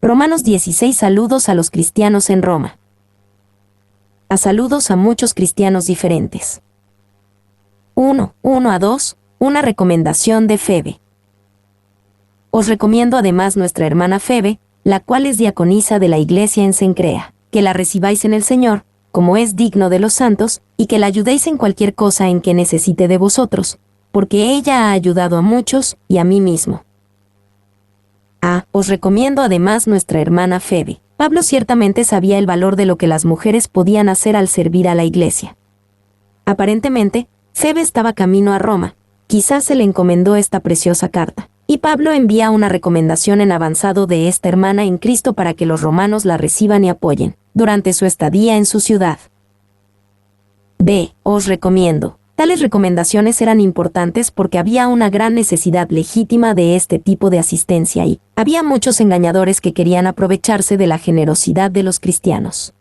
Romanos 16. Saludos a los cristianos en Roma. A saludos a muchos cristianos diferentes. 1 a 2. Una recomendación de Febe. Os recomiendo además nuestra hermana Febe, la cual es diaconisa de la iglesia en Cencrea, que la recibáis en el Señor, como es digno de los santos, y que la ayudéis en cualquier cosa en que necesite de vosotros, porque ella ha ayudado a muchos y a mí mismo. Os recomiendo además nuestra hermana Febe. Pablo ciertamente sabía el valor de lo que las mujeres podían hacer al servir a la iglesia. Aparentemente, Febe estaba camino a Roma, quizás se le encomendó esta preciosa carta, y Pablo envía una recomendación en avanzado de esta hermana en Cristo para que los romanos la reciban y apoyen, durante su estadía en su ciudad. Os recomiendo. Tales recomendaciones eran importantes porque había una gran necesidad legítima de este tipo de asistencia y había muchos engañadores que querían aprovecharse de la generosidad de los cristianos.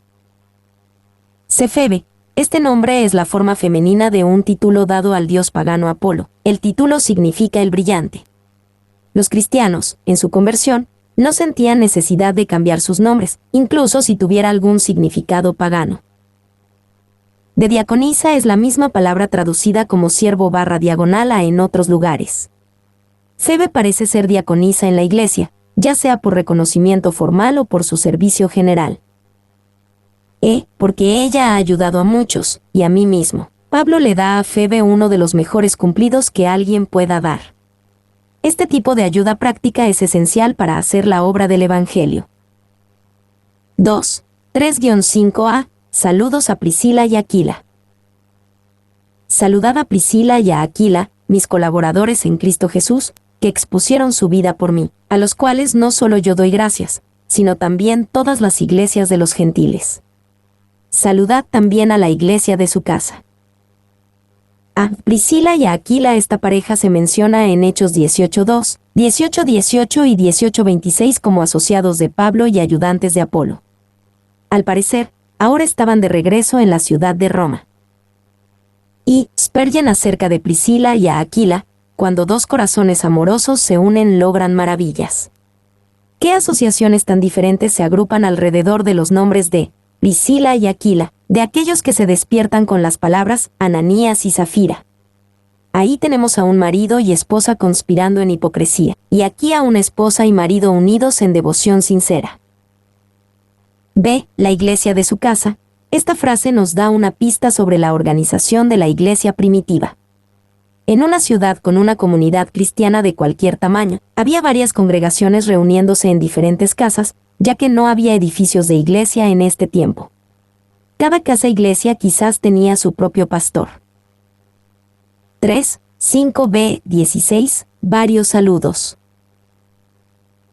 Febe. Este nombre es la forma femenina de un título dado al dios pagano Apolo. El título significa el brillante. Los cristianos, en su conversión, no sentían necesidad de cambiar sus nombres, incluso si tuviera algún significado pagano. De diaconisa es la misma palabra traducida como siervo/diagonal en otros lugares. Febe parece ser diaconisa en la iglesia, ya sea por reconocimiento formal o por su servicio general. Porque ella ha ayudado a muchos, y a mí mismo. Pablo le da a Febe uno de los mejores cumplidos que alguien pueda dar. Este tipo de ayuda práctica es esencial para hacer la obra del Evangelio. 3-5a. Saludos a Priscila y Aquila. Saludad a Priscila y a Aquila, mis colaboradores en Cristo Jesús, que expusieron su vida por mí, a los cuales no solo yo doy gracias, sino también todas las iglesias de los gentiles. Saludad también a la iglesia de su casa. A Priscila y a Aquila, esta pareja se menciona en Hechos 18:2, 18:18 y 18:26 como asociados de Pablo y ayudantes de Apolo. Al parecer, ahora estaban de regreso en la ciudad de Roma. Y Spurgeon acerca de Priscila y a Aquila, cuando dos corazones amorosos se unen logran maravillas. ¿Qué asociaciones tan diferentes se agrupan alrededor de los nombres de Priscila y Aquila, de aquellos que se despiertan con las palabras Ananías y Zafira? Ahí tenemos a un marido y esposa conspirando en hipocresía, y aquí a una esposa y marido unidos en devoción sincera. La iglesia de su casa. Esta frase nos da una pista sobre la organización de la iglesia primitiva. En una ciudad con una comunidad cristiana de cualquier tamaño, había varias congregaciones reuniéndose en diferentes casas, ya que no había edificios de iglesia en este tiempo. Cada casa-iglesia quizás tenía su propio pastor. 5b 16. Varios saludos.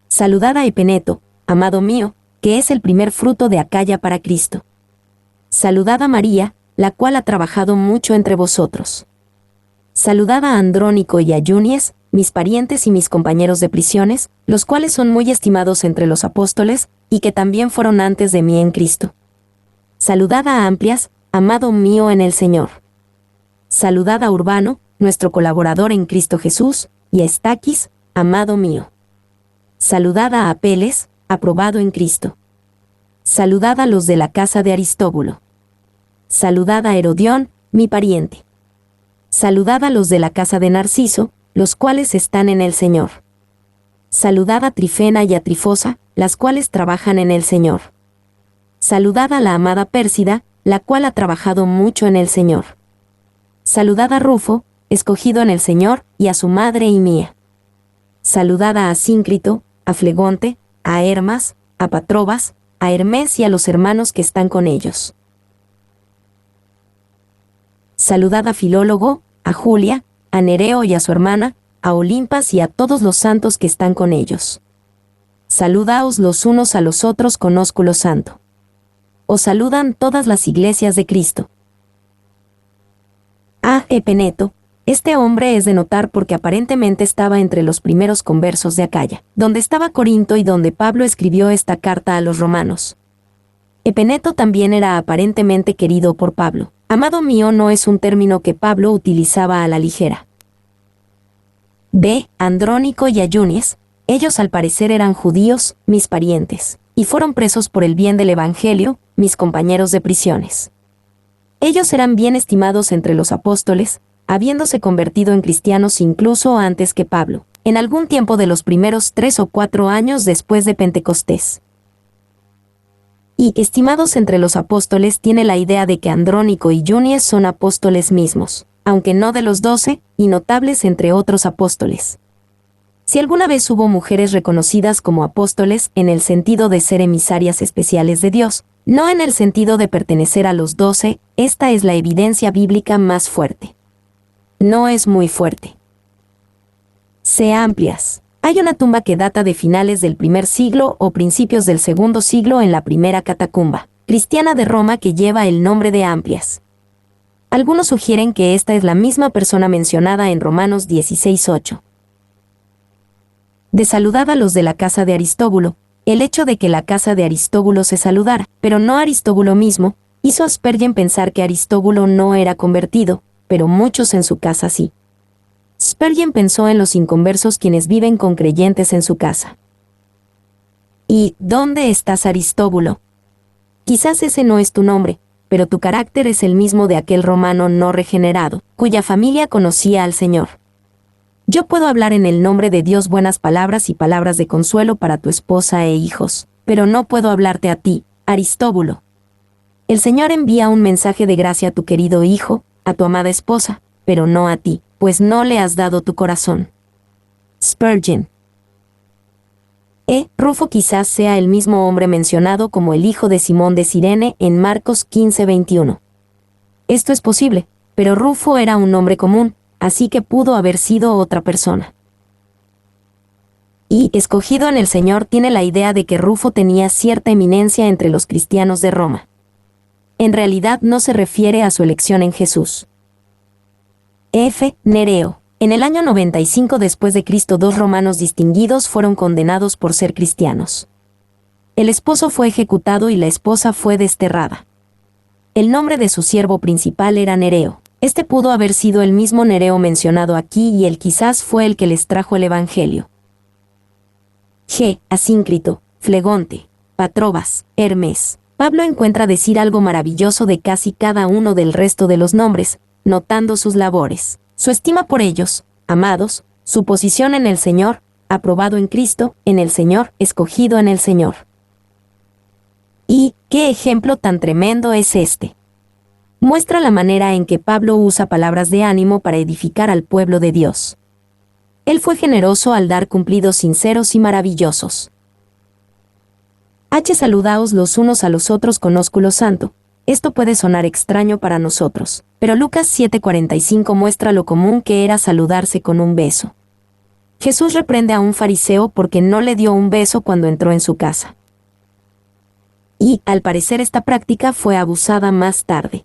Saludad a Epeneto, amado mío, que es el primer fruto de Acaya para Cristo. Saludad a María, la cual ha trabajado mucho entre vosotros. Saludad a Andrónico y a Yunies, mis parientes y mis compañeros de prisiones, los cuales son muy estimados entre los apóstoles, y que también fueron antes de mí en Cristo. Saludad a Amplias, amado mío en el Señor. Saludad a Urbano, nuestro colaborador en Cristo Jesús, y a Estaquis, amado mío. Saludad a Apeles, aprobado en Cristo. Saludad a los de la casa de Aristóbulo. Saludad a Herodión, mi pariente. Saludad a los de la casa de Narciso, los cuales están en el Señor. Saludad a Trifena y a Trifosa, las cuales trabajan en el Señor. Saludad a la amada Pérsida, la cual ha trabajado mucho en el Señor. Saludad a Rufo, escogido en el Señor, y a su madre y mía. Saludad a Asíncrito, a Flegonte, a Hermas, a Patrobas, a Hermes y a los hermanos que están con ellos. Saludad a Filólogo, a Julia, a Nereo y a su hermana, a Olimpas y a todos los santos que están con ellos. Saludaos los unos a los otros con ósculo santo. Os saludan todas las iglesias de Cristo. Epeneto. Este hombre es de notar porque aparentemente estaba entre los primeros conversos de Acaya, donde estaba Corinto y donde Pablo escribió esta carta a los romanos. Epeneto también era aparentemente querido por Pablo. Amado mío no es un término que Pablo utilizaba a la ligera. Andrónico y Ayunies, Ellos al parecer eran judíos, mis parientes, y fueron presos por el bien del Evangelio, mis compañeros de prisiones. Ellos eran bien estimados entre los apóstoles, habiéndose convertido en cristianos incluso antes que Pablo, en algún tiempo de los primeros 3 o 4 años después de Pentecostés. Y estimados entre los apóstoles tiene la idea de que Andrónico y Junies son apóstoles mismos, aunque no de los 12, y notables entre otros apóstoles. Si alguna vez hubo mujeres reconocidas como apóstoles en el sentido de ser emisarias especiales de Dios, no en el sentido de pertenecer a los 12, esta es la evidencia bíblica más fuerte. No es muy fuerte. C. Amplias. Hay una tumba que data de finales del primer siglo o principios del segundo siglo en la primera catacumba cristiana de Roma que lleva el nombre de Amplias. Algunos sugieren que esta es la misma persona mencionada en Romanos 16:8. De saludad a los de la casa de Aristóbulo. El hecho de que la casa de Aristóbulo se saludara, pero no Aristóbulo mismo, hizo a Spurgeon pensar que Aristóbulo no era convertido, pero muchos en su casa sí. Spurgeon pensó en los inconversos quienes viven con creyentes en su casa. ¿Y dónde estás, Aristóbulo? Quizás ese no es tu nombre, pero tu carácter es el mismo de aquel romano no regenerado, cuya familia conocía al Señor. Yo puedo hablar en el nombre de Dios buenas palabras y palabras de consuelo para tu esposa e hijos, pero no puedo hablarte a ti, Aristóbulo. El Señor envía un mensaje de gracia a tu querido hijo, a tu amada esposa, pero no a ti, pues no le has dado tu corazón. Spurgeon. Rufo quizás sea el mismo hombre mencionado como el hijo de Simón de Cirene en Marcos 15:21. Esto es posible, pero Rufo era un nombre común, así que pudo haber sido otra persona. Y escogido en el Señor tiene la idea de que Rufo tenía cierta eminencia entre los cristianos de Roma. En realidad no se refiere a su elección en Jesús. F. Nereo. En el año 95 después de Cristo 2 romanos distinguidos fueron condenados por ser cristianos. El esposo fue ejecutado y la esposa fue desterrada. El nombre de su siervo principal era Nereo. Este pudo haber sido el mismo Nereo mencionado aquí y él quizás fue el que les trajo el Evangelio. G. Asíncrito, Flegonte, Patrobas, Hermes. Pablo encuentra decir algo maravilloso de casi cada uno del resto de los nombres, notando sus labores, su estima por ellos, amados, su posición en el Señor, aprobado en Cristo, en el Señor, escogido en el Señor. ¿Y qué ejemplo tan tremendo es este? Muestra la manera en que Pablo usa palabras de ánimo para edificar al pueblo de Dios. Él fue generoso al dar cumplidos sinceros y maravillosos. Saludaos los unos a los otros con ósculo santo. Esto puede sonar extraño para nosotros, pero Lucas 7:45 muestra lo común que era saludarse con un beso. Jesús reprende a un fariseo porque no le dio un beso cuando entró en su casa. Y, al parecer, esta práctica fue abusada más tarde.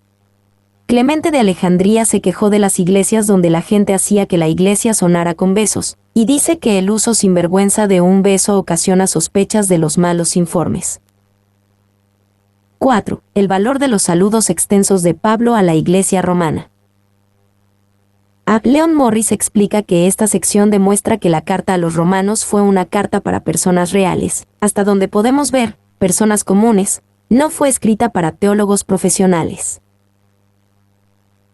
Clemente de Alejandría se quejó de las iglesias donde la gente hacía que la iglesia sonara con besos, y dice que el uso sinvergüenza de un beso ocasiona sospechas de los malos informes. 4. El valor de los saludos extensos de Pablo a la iglesia romana. Leon Morris explica que esta sección demuestra que la carta a los romanos fue una carta para personas reales, hasta donde podemos ver, personas comunes, no fue escrita para teólogos profesionales.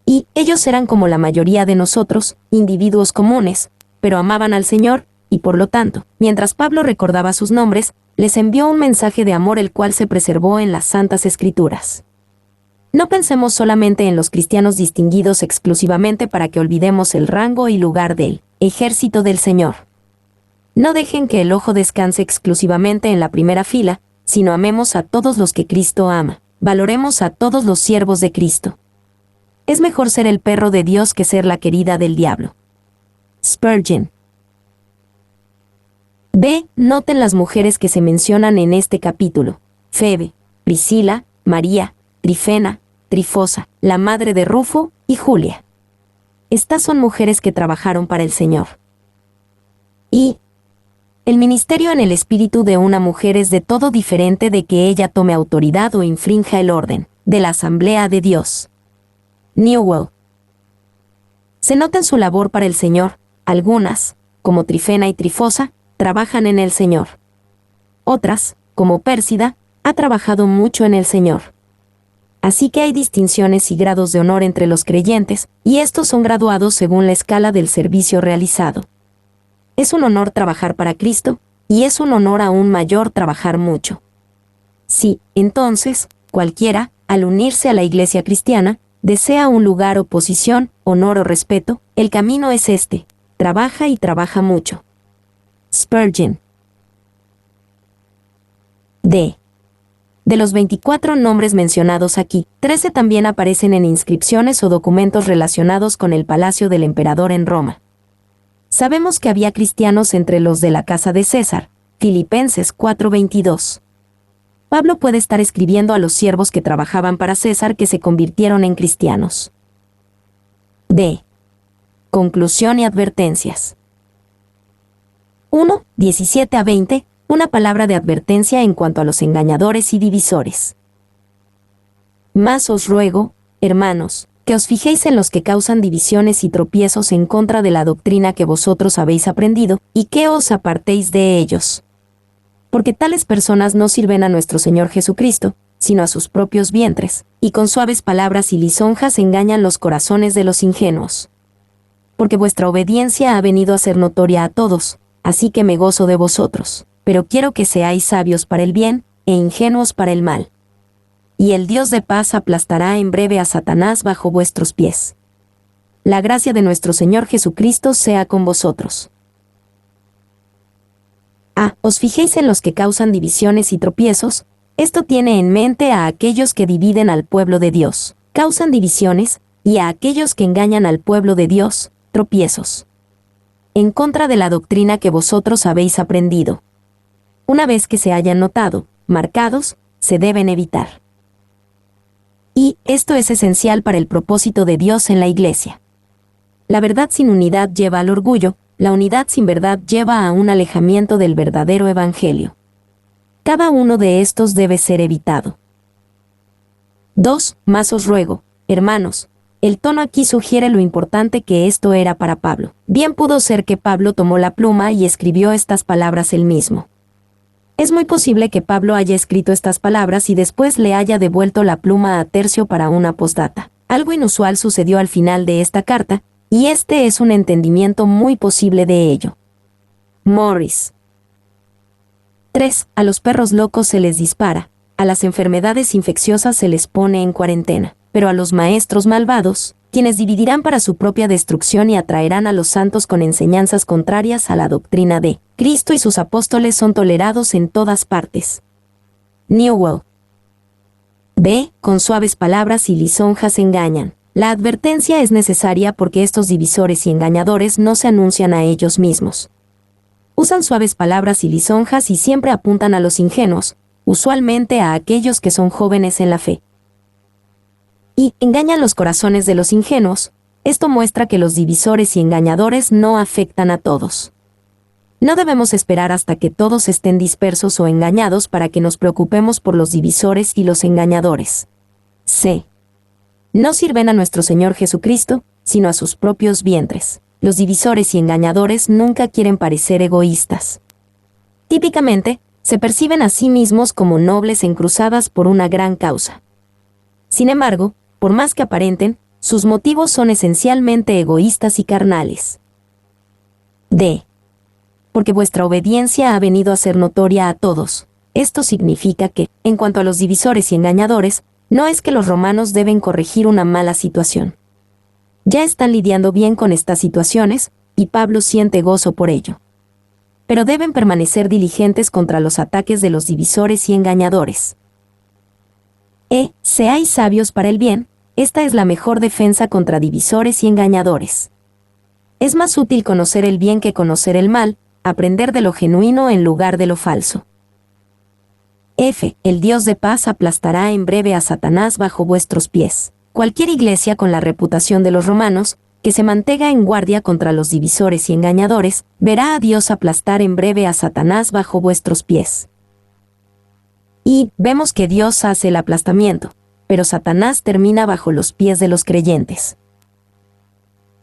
Y ellos eran como la mayoría de nosotros, individuos comunes, pero amaban al Señor, y por lo tanto, mientras Pablo recordaba sus nombres, les envió un mensaje de amor el cual se preservó en las Santas Escrituras. No pensemos solamente en los cristianos distinguidos exclusivamente para que olvidemos el rango y lugar del ejército del Señor. No dejen que el ojo descanse exclusivamente en la primera fila, sino amemos a todos los que Cristo ama, valoremos a todos los siervos de Cristo. Es mejor ser el perro de Dios que ser la querida del diablo. Spurgeon. B. Noten las mujeres que se mencionan en este capítulo: Febe, Priscila, María, Trifena, Trifosa, la madre de Rufo, y Julia. Estas son mujeres que trabajaron para el Señor. Y el ministerio en el espíritu de una mujer es de todo diferente de que ella tome autoridad o infrinja el orden de la Asamblea de Dios. Newell. Se nota en su labor para el Señor, algunas, como Trifena y Trifosa, trabajan en el Señor. Otras, como Pérsida, ha trabajado mucho en el Señor. Así que hay distinciones y grados de honor entre los creyentes, y estos son graduados según la escala del servicio realizado. Es un honor trabajar para Cristo, y es un honor aún mayor trabajar mucho. Si, entonces, cualquiera, al unirse a la Iglesia cristiana, desea un lugar o posición, honor o respeto, el camino es este: trabaja y trabaja mucho. Spurgeon. D. De los 24 nombres mencionados aquí, 13 también aparecen en inscripciones o documentos relacionados con el palacio del emperador en Roma. Sabemos que había cristianos entre los de la casa de César, Filipenses 4:22. Pablo puede estar escribiendo a los siervos que trabajaban para César que se convirtieron en cristianos. D. Conclusión y advertencias. 1, 17 a 20. Una palabra de advertencia en cuanto a los engañadores y divisores. Mas os ruego, hermanos, que os fijéis en los que causan divisiones y tropiezos en contra de la doctrina que vosotros habéis aprendido, y que os apartéis de ellos. Porque tales personas no sirven a nuestro Señor Jesucristo, sino a sus propios vientres, y con suaves palabras y lisonjas engañan los corazones de los ingenuos. Porque vuestra obediencia ha venido a ser notoria a todos, así que me gozo de vosotros. Pero quiero que seáis sabios para el bien, e ingenuos para el mal. Y el Dios de paz aplastará en breve a Satanás bajo vuestros pies. La gracia de nuestro Señor Jesucristo sea con vosotros. A. Os fijéis en los que causan divisiones y tropiezos. Esto tiene en mente a aquellos que dividen al pueblo de Dios, causan divisiones, y a aquellos que engañan al pueblo de Dios, tropiezos. En contra de la doctrina que vosotros habéis aprendido. Una vez que se hayan notado, marcados, se deben evitar. Y esto es esencial para el propósito de Dios en la Iglesia. La verdad sin unidad lleva al orgullo, la unidad sin verdad lleva a un alejamiento del verdadero Evangelio. Cada uno de estos debe ser evitado. 2. Mas os ruego, hermanos. El tono aquí sugiere lo importante que esto era para Pablo. Bien pudo ser que Pablo tomó la pluma y escribió estas palabras él mismo. Es muy posible que Pablo haya escrito estas palabras y después le haya devuelto la pluma a Tercio para una postdata. Algo inusual sucedió al final de esta carta, y este es un entendimiento muy posible de ello. Morris. 3. A los perros locos se les dispara, a las enfermedades infecciosas se les pone en cuarentena, pero a los maestros malvados, quienes dividirán para su propia destrucción y atraerán a los santos con enseñanzas contrarias a la doctrina de Cristo y sus apóstoles son tolerados en todas partes. Newell. B. Con suaves palabras y lisonjas engañan. La advertencia es necesaria porque estos divisores y engañadores no se anuncian a ellos mismos. Usan suaves palabras y lisonjas y siempre apuntan a los ingenuos, usualmente a aquellos que son jóvenes en la fe. Y engañan los corazones de los ingenuos. Esto muestra que los divisores y engañadores no afectan a todos. No debemos esperar hasta que todos estén dispersos o engañados para que nos preocupemos por los divisores y los engañadores. C. No sirven a nuestro Señor Jesucristo, sino a sus propios vientres. Los divisores y engañadores nunca quieren parecer egoístas. Típicamente, se perciben a sí mismos como nobles en cruzadas por una gran causa. Sin embargo, por más que aparenten, sus motivos son esencialmente egoístas y carnales. D. Porque vuestra obediencia ha venido a ser notoria a todos. Esto significa que, en cuanto a los divisores y engañadores, no es que los romanos deben corregir una mala situación. Ya están lidiando bien con estas situaciones, y Pablo siente gozo por ello. Pero deben permanecer diligentes contra los ataques de los divisores y engañadores. Seáis sabios para el bien, esta es la mejor defensa contra divisores y engañadores. Es más útil conocer el bien que conocer el mal, aprender de lo genuino en lugar de lo falso. F. El Dios de paz aplastará en breve a Satanás bajo vuestros pies. Cualquier iglesia con la reputación de los romanos, que se mantenga en guardia contra los divisores y engañadores, verá a Dios aplastar en breve a Satanás bajo vuestros pies. Y vemos que Dios hace el aplastamiento, pero Satanás termina bajo los pies de los creyentes.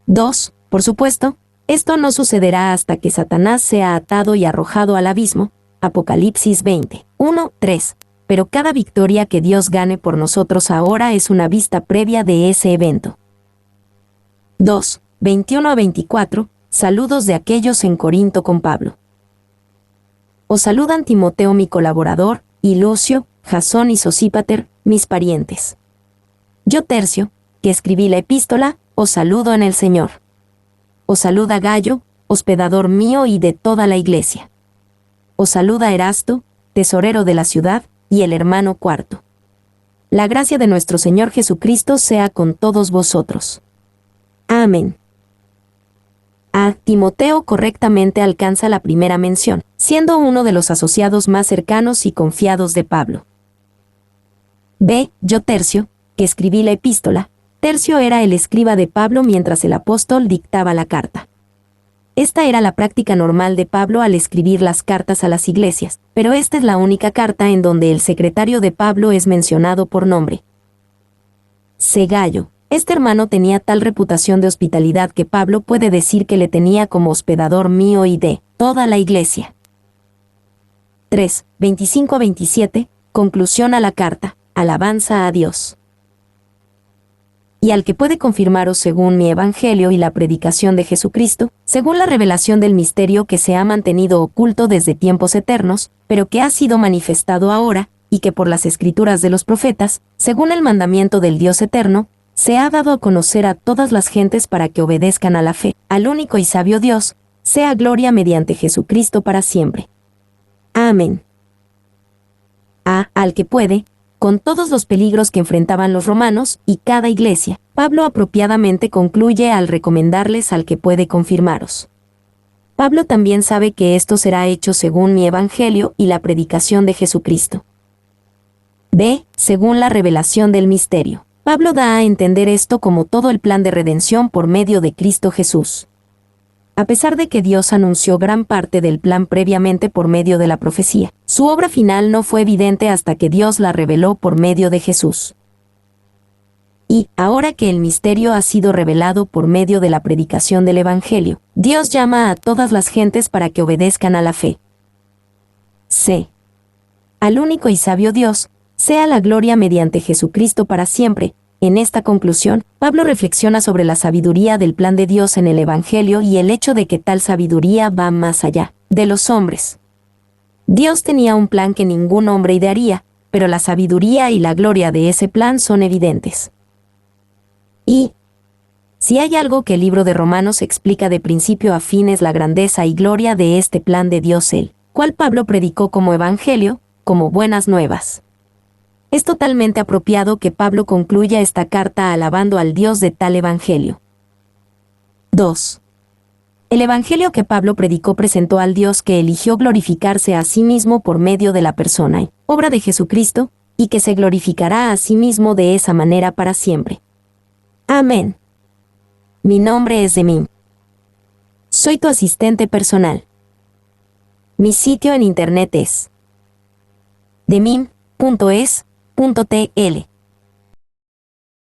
2. Por supuesto, Esto no sucederá hasta que Satanás sea atado y arrojado al abismo. Apocalipsis 20, 1, 3. Pero cada victoria que Dios gane por nosotros ahora es una vista previa de ese evento. 2, 21 a 24. Saludos de aquellos en Corinto con Pablo. Os saludan Timoteo mi colaborador, y Lucio, Jasón y Sosípater, mis parientes. Yo Tercio, que escribí la epístola, os saludo en el Señor. Os saluda Gayo, hospedador mío y de toda la iglesia. Os saluda Erasto, tesorero de la ciudad, y el hermano Cuarto. La gracia de nuestro Señor Jesucristo sea con todos vosotros. Amén. A Timoteo correctamente alcanza la primera mención, siendo uno de los asociados más cercanos y confiados de Pablo. B. Yo Tercio, que escribí la epístola. Tercio era el escriba de Pablo mientras el apóstol dictaba la carta. Esta era la práctica normal de Pablo al escribir las cartas a las iglesias, pero esta es la única carta en donde el secretario de Pablo es mencionado por nombre. C. Gayo. Este hermano tenía tal reputación de hospitalidad que Pablo puede decir que le tenía como hospedador mío y de toda la iglesia. 3, 25 a 27, conclusión a la carta, alabanza a Dios. Y al que puede confirmaros según mi evangelio y la predicación de Jesucristo, según la revelación del misterio que se ha mantenido oculto desde tiempos eternos, pero que ha sido manifestado ahora, y que por las escrituras de los profetas, según el mandamiento del Dios eterno, se ha dado a conocer a todas las gentes para que obedezcan a la fe, al único y sabio Dios, sea gloria mediante Jesucristo para siempre. Amén. Al que puede, con todos los peligros que enfrentaban los romanos y cada iglesia, Pablo apropiadamente concluye al recomendarles al que puede confirmaros. Pablo también sabe que esto será hecho según mi evangelio y la predicación de Jesucristo. B. Según la revelación del misterio. Pablo da a entender esto como todo el plan de redención por medio de Cristo Jesús. A pesar de que Dios anunció gran parte del plan previamente por medio de la profecía, su obra final no fue evidente hasta que Dios la reveló por medio de Jesús. Y, ahora que el misterio ha sido revelado por medio de la predicación del Evangelio, Dios llama a todas las gentes para que obedezcan a la fe. C. Al único y sabio Dios, sea la gloria mediante Jesucristo para siempre. En esta conclusión, Pablo reflexiona sobre la sabiduría del plan de Dios en el Evangelio y el hecho de que tal sabiduría va más allá de los hombres. Dios tenía un plan que ningún hombre idearía, pero la sabiduría y la gloria de ese plan son evidentes. Y, si hay algo que el libro de Romanos explica de principio a fin es la grandeza y gloria de este plan de Dios, el cual Pablo predicó como Evangelio, como buenas nuevas. Es totalmente apropiado que Pablo concluya esta carta alabando al Dios de tal Evangelio. 2. El Evangelio que Pablo predicó presentó al Dios que eligió glorificarse a sí mismo por medio de la persona y obra de Jesucristo, y que se glorificará a sí mismo de esa manera para siempre. Amén. Mi nombre es Demim. Soy tu asistente personal. Mi sitio en internet es demim.es.tl